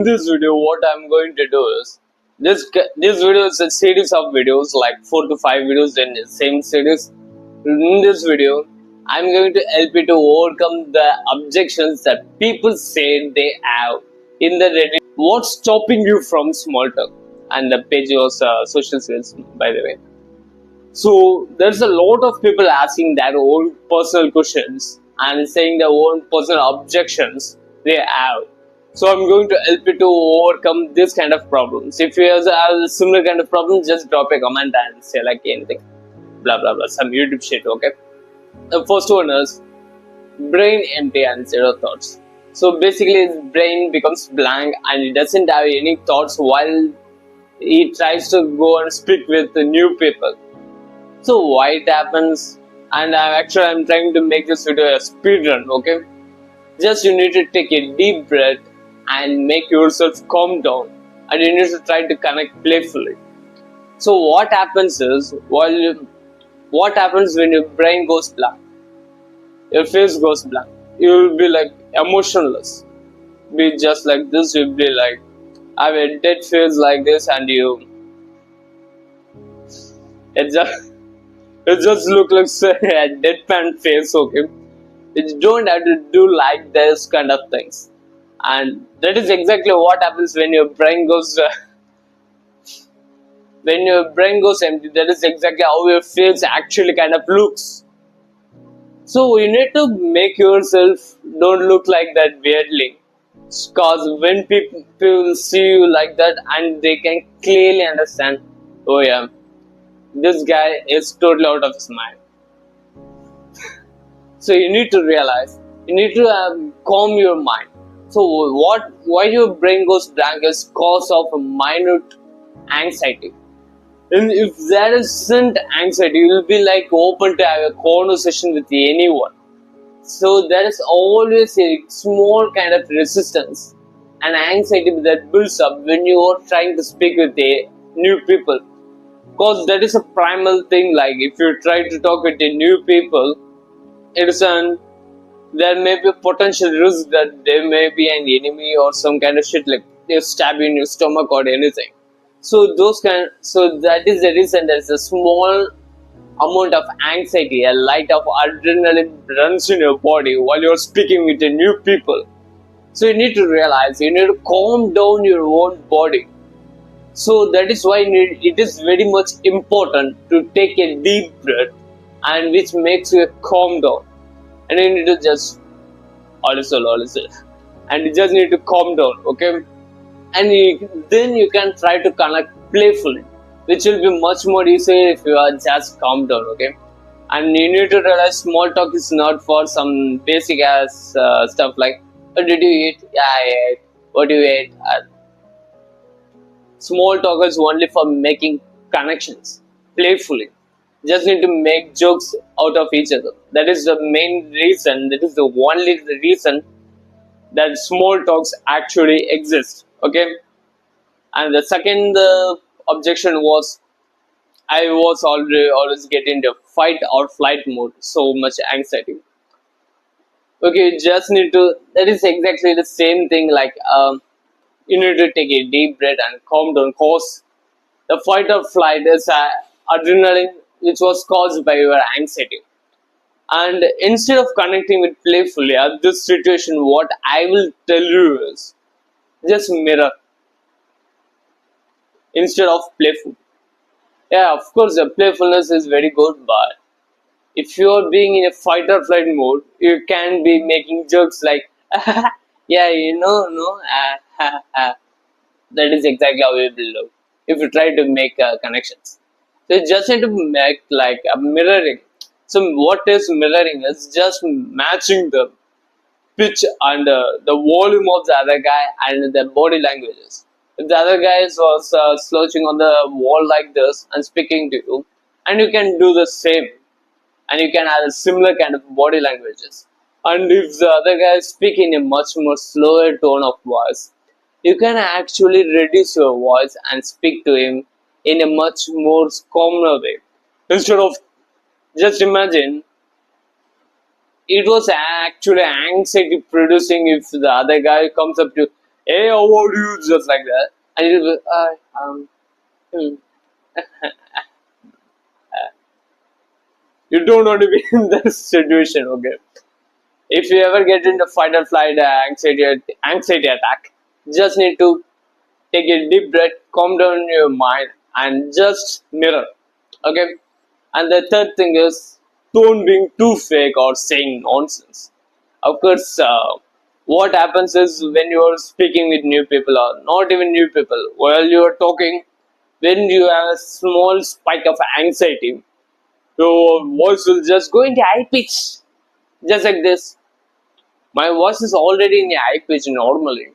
In this video, what I'm going to do is this video is a series of videos, like 4 to 5 videos in the same series. In this video, I'm going to help you to overcome the objections that people say they have in the Reddit. What's stopping you from small talk? And the page was social skills, by the way. So there's a lot of people asking their own personal questions and saying their own personal objections they have. So I'm going to help you to overcome this kind of problems. If you have a similar kind of problem, just drop a comment and say like anything, blah blah blah, some YouTube shit. Okay. The first one is brain empty and zero thoughts. So basically, his brain becomes blank and he doesn't have any thoughts while he tries to go and speak with the new people. So why it happens? And I'm trying to make this video a speed run. Okay, just you need to take a deep breath and make yourself calm down, and you need to try to connect playfully. So what happens is, what happens when your brain goes blank, your face goes blank, you will be like emotionless, be just like this. You'll be like have a dead face like this, and it just look like a deadpan face. Okay, you don't have to do like this kind of things, and that is exactly what happens when your brain goes empty. That is exactly how your face actually kind of looks. So you need to make yourself don't look like that weirdly, because when people see you like that, and they can clearly understand, oh yeah, this guy is totally out of his mind. So you need to realize, you need to calm your mind. So why your brain goes blank is cause of a minute anxiety. And if there isn't anxiety, you will be like open to have a conversation with anyone. So there is always a small kind of resistance and anxiety that builds up when you are trying to speak with a new people. Because that is a primal thing. Like if you try to talk with a new people, there may be a potential risk that there may be an enemy or some kind of shit, like they stab you in your stomach or anything. So that is the reason there's a small amount of anxiety, a light of adrenaline runs in your body while you're speaking with the new people. So you need to realize, you need to calm down your own body. So that is why it is very much important to take a deep breath, and which makes you calm down. And you need to just listen, and you just need to calm down. Okay, and then you can try to connect playfully, which will be much more easier if you are just calm down. Okay, and you need to realize small talk is not for some basic ass stuff like, what did you eat? Yeah, I ate. What do you eat? Small talk is only for making connections playfully. Just need to make jokes out of each other. That is the main reason. That is the only reason that small talks actually exist. Okay, and the second objection was, I was always getting into fight or flight mode. So much anxiety. Okay, you just need to. That is exactly the same thing. Like you need to take a deep breath and calm down. Cause the fight or flight is adrenaline, which was caused by your anxiety. And instead of connecting with playfully at this situation, what I will tell you is just mirror instead of playful. Yeah, of course, the playfulness is very good, but if you are being in a fight or flight mode, you can be making jokes like, yeah, no, that is exactly how it will look if you try to make connections. So you just need to make like a mirroring. So what is mirroring is just matching the pitch and the volume of the other guy and the body languages. If the other guy was slouching on the wall like this and speaking to you, and you can do the same, and you can have a similar kind of body languages. And if the other guy is speaking in a much more slower tone of voice, you can actually reduce your voice and speak to him in a much more calmer way. Instead of, just imagine, it was actually anxiety producing if the other guy comes up to, Hey, how are you? Just like that. And you'll be, hmm. You don't want to be in that situation, okay? If you ever get into fight or flight anxiety attack, just need to take a deep breath, calm down your mind, and just mirror. Okay. And the third thing is don't being too fake or saying nonsense. Of course, what happens is when you are speaking with new people or not even new people, while you are talking, when you have a small spike of anxiety, your voice will just go into high pitch, just like this. My voice is already in a high pitch normally,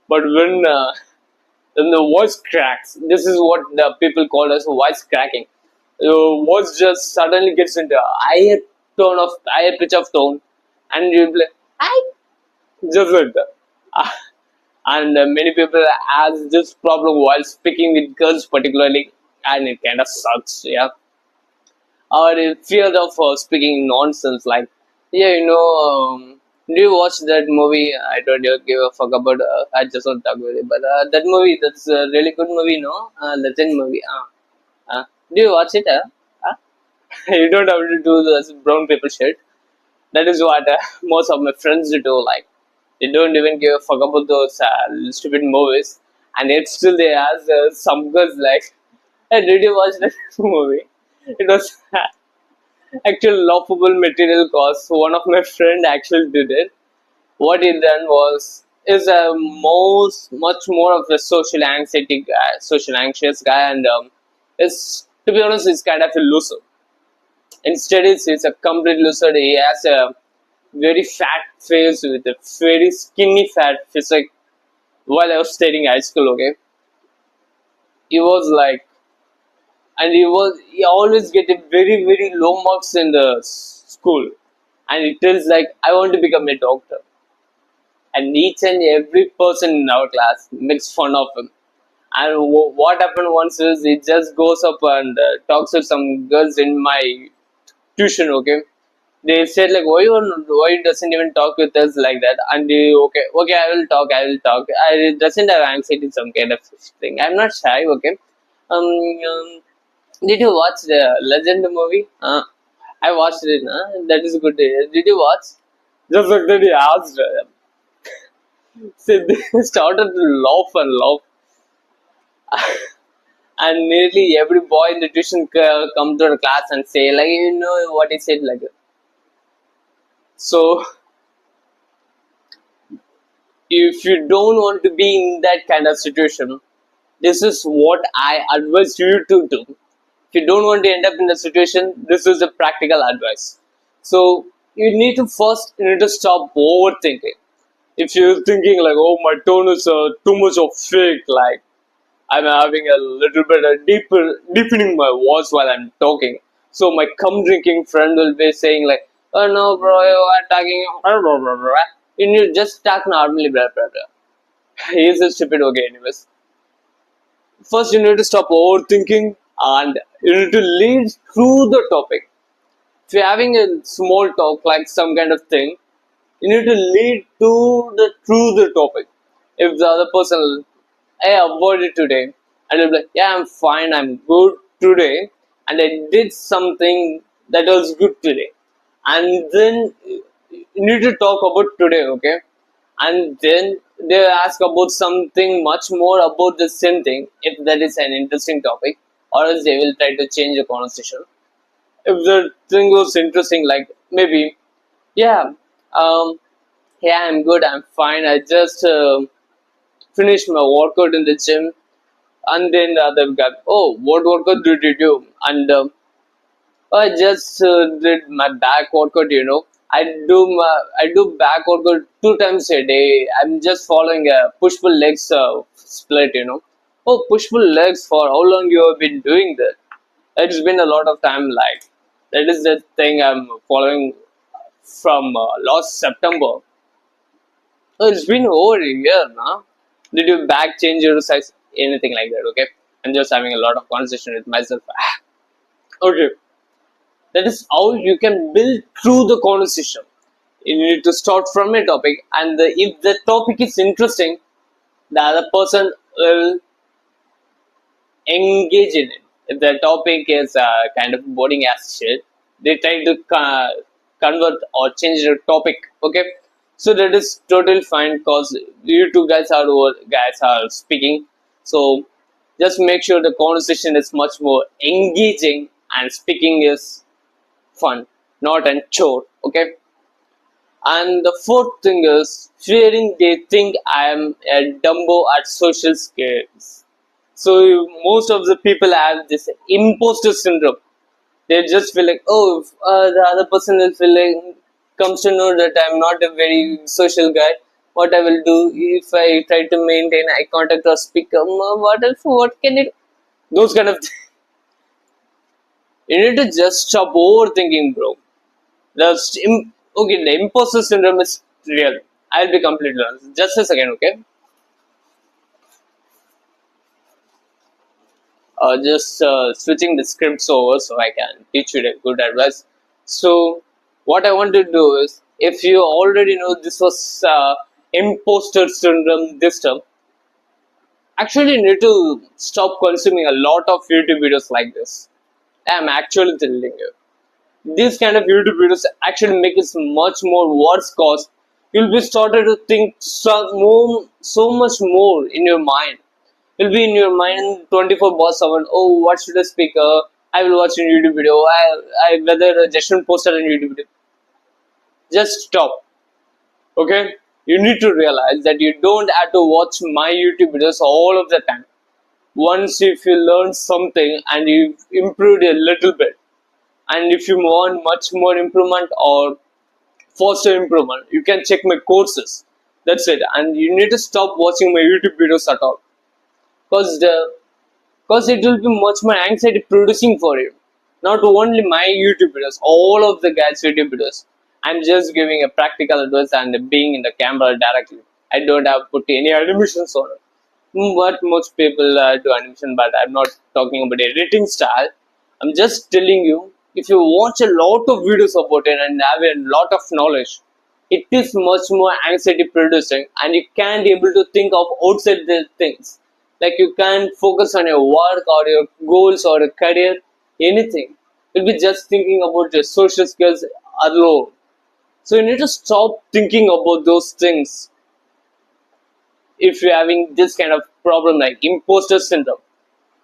but when the voice cracks, this is what the people call as voice cracking. Your voice just suddenly gets into a higher pitch of tone, and you be like, "I," just like that. And many people has this problem while speaking with girls, particularly, and it kind of sucks. Yeah, or fear of speaking nonsense. Like, yeah, do you watch that movie? I don't give a fuck about. I just want to talk with you, but that movie, that's a really good movie, no? Legend movie. Do you watch it? Uh? You don't have to do this brown paper shit. That is what most of my friends do. Like, they don't even give a fuck about those stupid movies, and yet still they ask some girls like, "Hey, did you watch that movie?" It was actual laughable material cause one of my friend actually did it. What he done was is a most much more of a social anxious guy, and is, to be honest, he's kind of a loser. Instead, he's a complete loser. He has a very fat face with a very skinny fat physique. While I was studying high school, okay, he was like, and he always get a very low marks in the school, and he tells like, I want to become a doctor, and each and every person in our class makes fun of him. And what happened once is he just goes up and talks to some girls in my tuition, okay. They said like, why doesn't even talk with us like that? And they, okay, I will talk. I doesn't have anxiety, some kind of thing. I'm not shy, okay. Um, um did you watch the Legend movie? I watched it. That is good. Did you watch? Just like that, he asked. So they started to laugh and laugh, and nearly every boy in the tuition come to the class and say like, what he said like that. So if you don't want to be in that kind of situation, this is what I advise you to do. If you don't want to end up in the situation, this is a practical advice. So you need to stop overthinking. If you're thinking like, oh, my tone is too much of fake, like I'm having a little bit of deepening my voice while I'm talking. So my cum drinking friend will be saying like, oh no bro, you are talking blah, blah, blah, blah. You need to just talk normally, blah blah blah. He's a stupid, okay, anyways. First you need to stop overthinking, and you need to lead through the topic. If you're having a small talk like some kind of thing, you need to lead through the topic. If the other person, hey, I avoided today, and you'll be like, yeah, I'm fine, I'm good today, and I did something that was good today. And then you need to talk about today, okay? And then they ask about something much more about the same thing, if that is an interesting topic, or else they will try to change the conversation. If the thing was interesting, like maybe, yeah, um, yeah, I'm good, I'm fine. I just finished my workout in the gym, and then the other guy, oh, what workout did you do? And I just did my back workout. I do back workout 2 times a day. I'm just following a push pull legs split. Oh, push pull legs, for how long you have been doing that? It's been a lot of time. Like, that is the thing I'm following from last September. Oh, it's been over a year now. Did you back change your size? Anything like that? Okay. I'm just having a lot of conversation with myself. Okay. That is how you can build through the conversation. You need to start from a topic, and if the topic is interesting, the other person will engage in it. If the topic is kind of boring as shit, they try to convert or change the topic. Okay, so that is totally fine because you two guys are speaking. So just make sure the conversation is much more engaging and speaking is fun, not a chore. Okay. And the fourth thing is fearing they think I am a dumbo at social skills. So most of the people have this imposter syndrome. They just feel like, oh, if, the other person will feel like, comes to know that I'm not a very social guy. What I will do if I try to maintain eye contact or speak, what else? What can it? Those kind of. You need to just stop overthinking, bro. Okay, the imposter syndrome is real. I'll be completely honest. Just a second, okay? Just switching the scripts over so I can teach you the good advice. So, what I want to do is, if you already know this was imposter syndrome this term, actually you need to stop consuming a lot of YouTube videos like this. I'm actually telling you. These kind of YouTube videos actually make it much more worse cause you'll be started to think so much more in your mind. You'll be in your mind 24 bar 7. Oh, what should I speak? I will watch a YouTube video. I whether just post it on YouTube video. Just stop. Okay? You need to realize that you don't have to watch my YouTube videos all of the time. Once if you learn something and you improved a little bit, and if you want much more improvement or faster improvement, you can check my courses. That's it. And you need to stop watching my YouTube videos at all, because it will be much more anxiety producing for you. Not only my YouTube videos, all of the guys' YouTube videos. I'm just giving a practical advice and being in the camera directly. I don't have put any animations on it. But most people do animation, but I'm not talking about editing style. I'm just telling you, if you watch a lot of videos about it and have a lot of knowledge, it is much more anxiety producing, and you can't able to think of outside the things. Like you can't focus on your work or your goals or your career, anything. You'll be just thinking about your social skills alone. So you need to stop thinking about those things if you're having this kind of problem like imposter syndrome.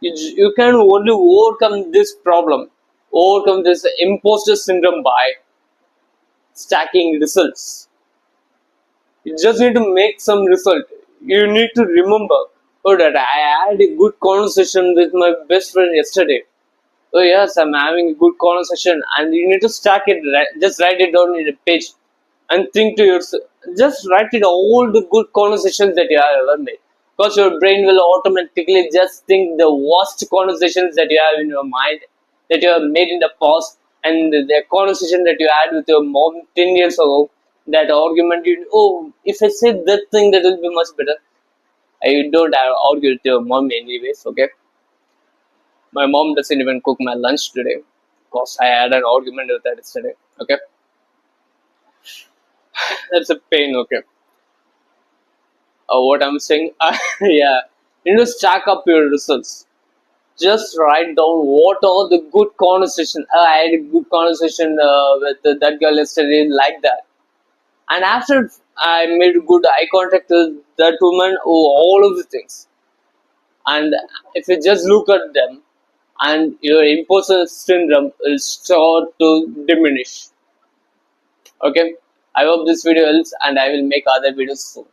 You can only overcome this problem, overcome this imposter syndrome by stacking results. You just need to make some result. You need to remember, oh, that I had a good conversation with my best friend yesterday. Oh yes, I'm having a good conversation, and you need to stack it. Just write it down in a page, and think to yourself. Just write it all the good conversations that you have ever made, because your brain will automatically just think the worst conversations that you have in your mind that you have made in the past, and the conversation that you had with your mom 10 years ago. That argument, if I say that thing, that will be much better. I don't have argue with your mom anyways. Okay. My mom doesn't even cook my lunch today because I had an argument with her yesterday. Okay, that's a pain. Okay, what I'm saying, yeah, you need to stack up your results. Just write down what are the good conversation. I had a good conversation with that girl yesterday, like that. And after I made good eye contact with that woman, all of the things. And if you just look at them, and your imposter syndrome will start to diminish. Okay, I hope this video helps, and I will make other videos soon.